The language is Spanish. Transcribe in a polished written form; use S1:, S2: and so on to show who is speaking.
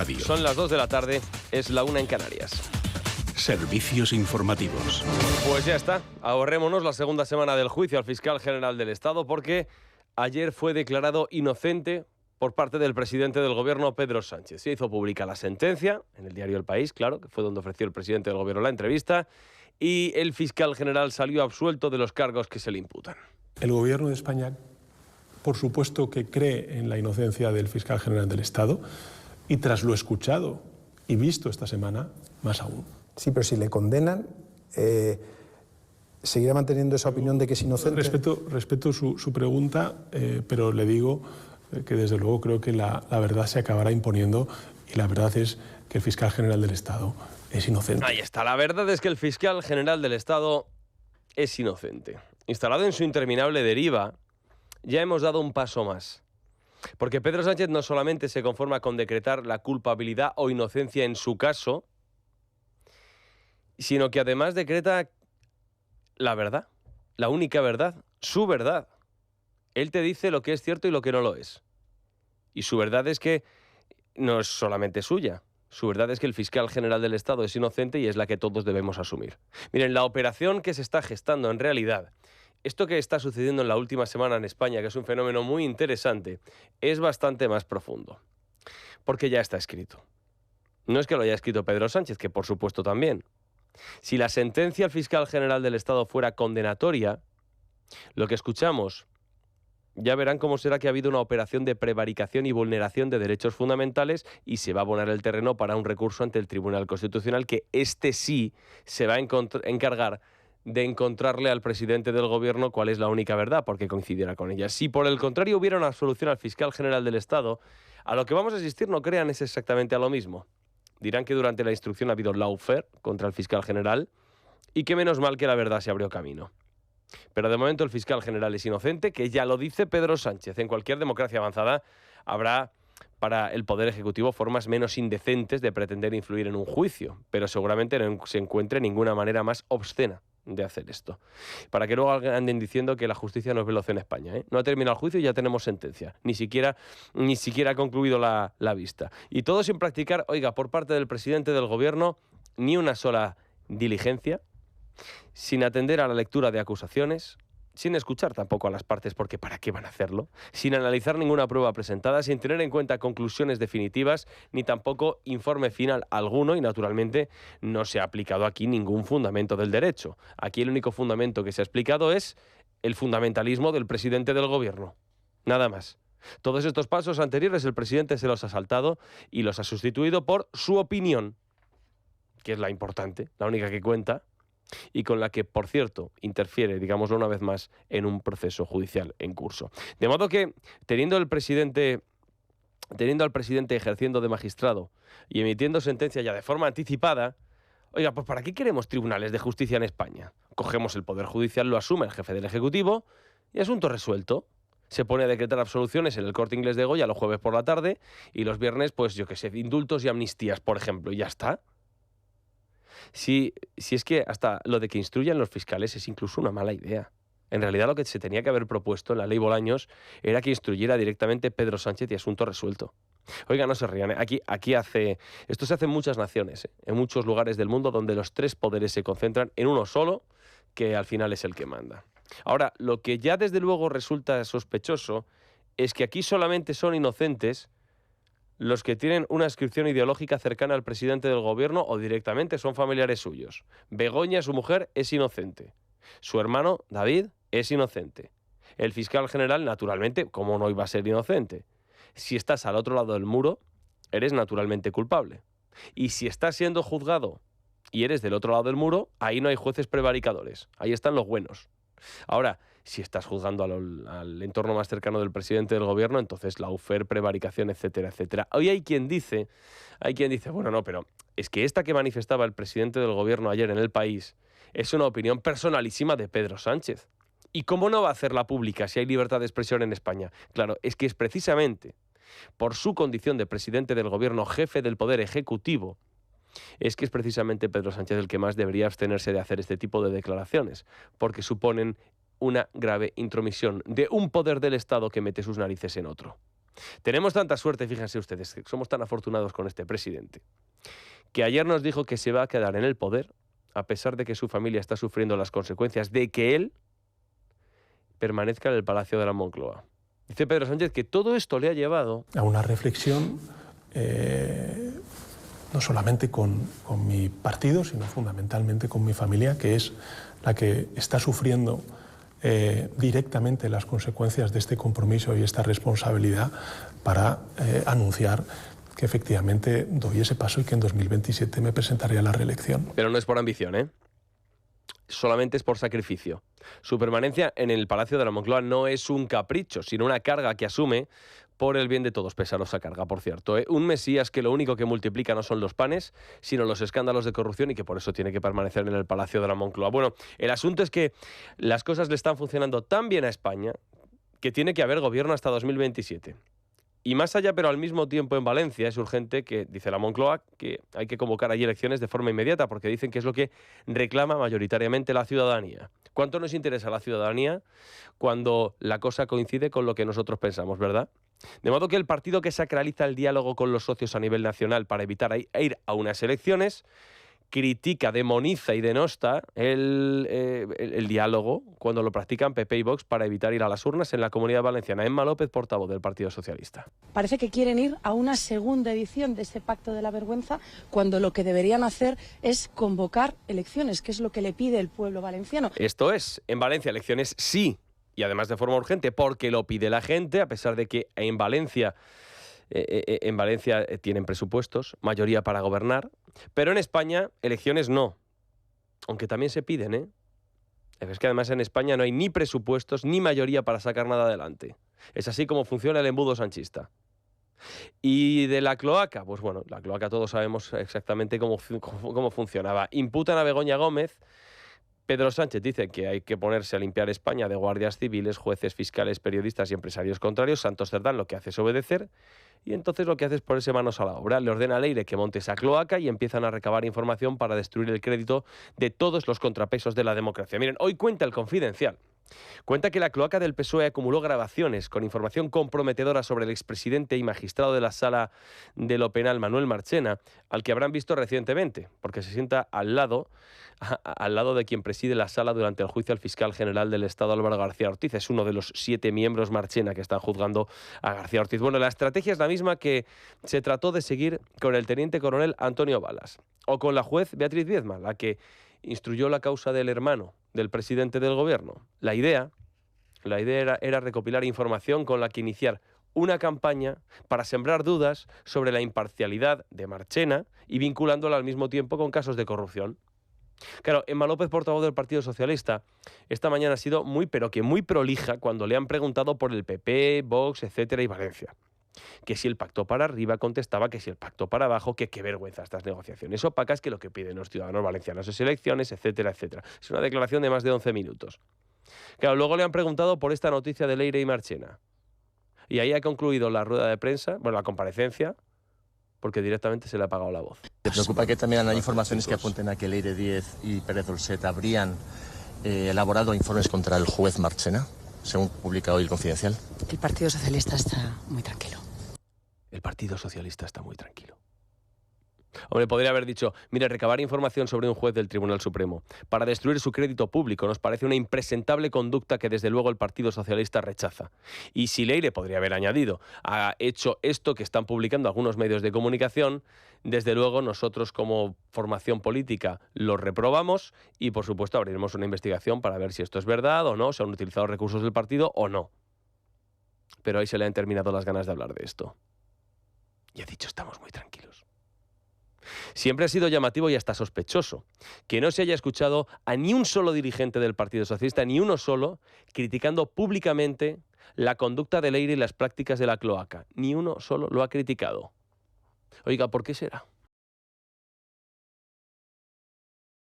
S1: Radio.
S2: Son las 2 de la tarde, es la 1 en Canarias.
S1: Servicios informativos.
S2: Pues ya está, ahorrémonos la segunda semana del juicio al fiscal general del Estado porque ayer fue declarado inocente por parte del presidente del gobierno, Pedro Sánchez. Se hizo pública la sentencia en el diario El País, claro, que fue donde ofreció el presidente del gobierno la entrevista, y el fiscal general salió absuelto de los cargos que se le imputan.
S3: El gobierno de España, por supuesto que cree en la inocencia del fiscal general del Estado, y tras lo escuchado y visto esta semana, más aún.
S4: Sí, pero si le condenan, ¿seguirá manteniendo esa opinión de que es inocente?
S3: Respeto su pregunta, pero le digo que desde luego creo que la verdad se acabará imponiendo, y la verdad es que el fiscal general del Estado es inocente.
S2: Ahí está, la verdad es que el fiscal general del Estado es inocente. Instalado en su interminable deriva, ya hemos dado un paso más. Porque Pedro Sánchez no solamente se conforma con decretar la culpabilidad o inocencia en su caso, sino que además decreta la verdad, la única verdad, su verdad. Él te dice lo que es cierto y lo que no lo es. Y su verdad es que no es solamente suya. Su verdad es que el fiscal general del Estado es inocente y es la que todos debemos asumir. Miren, la operación que se está gestando en realidad, esto que está sucediendo en la última semana en España, que es un fenómeno muy interesante, es bastante más profundo. Porque ya está escrito. No es que lo haya escrito Pedro Sánchez, que por supuesto también. Si la sentencia al fiscal general del Estado fuera condenatoria, lo que escuchamos, ya verán cómo será que ha habido una operación de prevaricación y vulneración de derechos fundamentales y se va a abonar el terreno para un recurso ante el Tribunal Constitucional, que este sí se va a encargar de encontrarle al presidente del gobierno cuál es la única verdad, porque coincidiera con ella. Si por el contrario hubiera una absolución al fiscal general del Estado, a lo que vamos a asistir, no crean, es exactamente a lo mismo. Dirán que durante la instrucción ha habido lawfare contra el fiscal general y que menos mal que la verdad se abrió camino. Pero de momento el fiscal general es inocente, que ya lo dice Pedro Sánchez. En cualquier democracia avanzada habrá para el Poder Ejecutivo formas menos indecentes de pretender influir en un juicio, pero seguramente no se encuentre ninguna manera más obscena de hacer esto. Para que luego anden diciendo que la justicia no es veloz en España, ¿eh? No ha terminado el juicio y ya tenemos sentencia. Ni siquiera ha concluido la vista. Y todo sin practicar, oiga, por parte del presidente del gobierno, ni una sola diligencia, sin atender a la lectura de acusaciones, sin escuchar tampoco a las partes, porque ¿para qué van a hacerlo? Sin analizar ninguna prueba presentada, sin tener en cuenta conclusiones definitivas, ni tampoco informe final alguno, y naturalmente no se ha aplicado aquí ningún fundamento del derecho. Aquí el único fundamento que se ha explicado es el fundamentalismo del presidente del gobierno. Nada más. Todos estos pasos anteriores el presidente se los ha saltado y los ha sustituido por su opinión, que es la importante, la única que cuenta, y con la que, por cierto, interfiere, digámoslo una vez más, en un proceso judicial en curso. De modo que, teniendo al presidente ejerciendo de magistrado y emitiendo sentencia ya de forma anticipada, oiga, pues ¿para qué queremos tribunales de justicia en España? Cogemos el Poder Judicial, lo asume el jefe del Ejecutivo y asunto resuelto. Se pone a decretar absoluciones en el Corte Inglés de Goya los jueves por la tarde y los viernes, pues yo qué sé, indultos y amnistías, por ejemplo, y ya está. Si es que hasta lo de que instruyan los fiscales es incluso una mala idea. En realidad lo que se tenía que haber propuesto en la ley Bolaños era que instruyera directamente Pedro Sánchez y asunto resuelto. Oiga, no se rían, ¿eh? Esto se hace en muchas naciones, en muchos lugares del mundo donde los tres poderes se concentran en uno solo, que al final es el que manda. Ahora, lo que ya desde luego resulta sospechoso es que aquí solamente son inocentes los que tienen una adscripción ideológica cercana al presidente del gobierno o directamente son familiares suyos. Begoña, su mujer, es inocente. Su hermano, David, es inocente. El fiscal general, naturalmente, ¿cómo no iba a ser inocente? Si estás al otro lado del muro, eres naturalmente culpable. Y si estás siendo juzgado y eres del otro lado del muro, ahí no hay jueces prevaricadores. Ahí están los buenos. Ahora, si estás juzgando al entorno más cercano del presidente del gobierno, entonces lawfare, prevaricación, etcétera, etcétera. Hoy hay quien dice, bueno, no, pero es que esta que manifestaba el presidente del gobierno ayer en El País es una opinión personalísima de Pedro Sánchez. ¿Y cómo no va a hacerla pública si hay libertad de expresión en España? Claro, es que es precisamente por su condición de presidente del gobierno, jefe del Poder Ejecutivo, es que es precisamente Pedro Sánchez el que más debería abstenerse de hacer este tipo de declaraciones, porque suponen una grave intromisión de un poder del Estado que mete sus narices en otro. Tenemos tanta suerte, fíjense ustedes, que somos tan afortunados con este presidente, que ayer nos dijo que se va a quedar en el poder a pesar de que su familia está sufriendo las consecuencias de que él permanezca en el Palacio de la Moncloa. Dice Pedro Sánchez que todo esto le ha llevado
S3: a una reflexión no solamente con mi partido, sino fundamentalmente con mi familia, que es la que está sufriendo directamente las consecuencias de este compromiso y esta responsabilidad, para anunciar que efectivamente doy ese paso y que en 2027 me presentaré a la reelección.
S2: Pero no es por ambición, ¿eh? Solamente es por sacrificio. Su permanencia en el Palacio de la Moncloa no es un capricho, sino una carga que asume por el bien de todos. Pesarosa carga, por cierto, ¿eh? Un Mesías que lo único que multiplica no son los panes, sino los escándalos de corrupción, y que por eso tiene que permanecer en el Palacio de la Moncloa. Bueno, el asunto es que las cosas le están funcionando tan bien a España que tiene que haber gobierno hasta 2027. Y más allá, pero al mismo tiempo en Valencia es urgente que, dice la Moncloa, que hay que convocar allí elecciones de forma inmediata, porque dicen que es lo que reclama mayoritariamente la ciudadanía. ¿Cuánto nos interesa a la ciudadanía cuando la cosa coincide con lo que nosotros pensamos, verdad? De modo que el partido que sacraliza el diálogo con los socios a nivel nacional para evitar ir a unas elecciones critica, demoniza y denosta el diálogo cuando lo practican PP y Vox para evitar ir a las urnas en la Comunidad Valenciana. Emma López, portavoz del Partido Socialista.
S5: Parece que quieren ir a una segunda edición de ese pacto de la vergüenza, cuando lo que deberían hacer es convocar elecciones, que es lo que le pide el pueblo valenciano.
S2: Esto es, en Valencia elecciones sí, y además de forma urgente, porque lo pide la gente, a pesar de que en Valencia tienen presupuestos, mayoría para gobernar, pero en España elecciones no, aunque también se piden, ¿eh? Es que además en España no hay ni presupuestos ni mayoría para sacar nada adelante. Es así como funciona el embudo sanchista. Y de la cloaca, pues bueno, la cloaca todos sabemos exactamente cómo funcionaba. Imputan a Begoña Gómez. Pedro Sánchez dice que hay que ponerse a limpiar España de guardias civiles, jueces, fiscales, periodistas y empresarios contrarios. Santos Cerdán lo que hace es obedecer, y entonces lo que hace es ponerse manos a la obra. Le ordena a Leire que monte esa cloaca y empiezan a recabar información para destruir el crédito de todos los contrapesos de la democracia. Miren, hoy cuenta El Confidencial. Cuenta que la cloaca del PSOE acumuló grabaciones con información comprometedora sobre el expresidente y magistrado de la Sala de lo Penal, Manuel Marchena, al que habrán visto recientemente, porque se sienta al lado de quien preside la sala durante el juicio al fiscal general del Estado, Álvaro García Ortiz. Es uno de los 7 miembros Marchena que están juzgando a García Ortiz. Bueno, la estrategia es la misma que se trató de seguir con el teniente coronel Antonio Balas, o con la juez Beatriz Viedma, la que instruyó la causa del hermano del presidente del gobierno. La idea era recopilar información con la que iniciar una campaña para sembrar dudas sobre la imparcialidad de Marchena y vinculándola al mismo tiempo con casos de corrupción. Claro, Emma López, portavoz del Partido Socialista, esta mañana ha sido muy prolija cuando le han preguntado por el PP, Vox, etcétera, y Valencia. Que si el pacto para arriba, contestaba que si el pacto para abajo, que qué vergüenza estas negociaciones opacas, que lo que piden los ciudadanos valencianos es elecciones, etcétera, etcétera. Es una declaración de más de 11 minutos. Claro, luego le han preguntado por esta noticia de Leire y Marchena. Y ahí ha concluido la rueda de prensa, bueno, la comparecencia, porque directamente se le ha apagado la voz.
S6: ¿Te preocupa que también hay informaciones que apunten a que Leire Díez y Pérez Dolcet habrían elaborado informes contra el juez Marchena, según publica hoy El Confidencial?
S5: El Partido Socialista está muy tranquilo.
S2: El Partido Socialista está muy tranquilo. Hombre, podría haber dicho, mire, recabar información sobre un juez del Tribunal Supremo para destruir su crédito público nos parece una impresentable conducta que desde luego el Partido Socialista rechaza. Y si Leire, podría haber añadido, ha hecho esto que están publicando algunos medios de comunicación, desde luego nosotros como formación política lo reprobamos y por supuesto abriremos una investigación para ver si esto es verdad o no, se han utilizado recursos del partido o no. Pero ahí se le han terminado las ganas de hablar de esto. Y ha dicho, estamos muy tranquilos. Siempre ha sido llamativo y hasta sospechoso que no se haya escuchado a ni un solo dirigente del Partido Socialista, ni uno solo, criticando públicamente la conducta de Leire y las prácticas de la cloaca. Ni uno solo lo ha criticado. Oiga, ¿por qué será?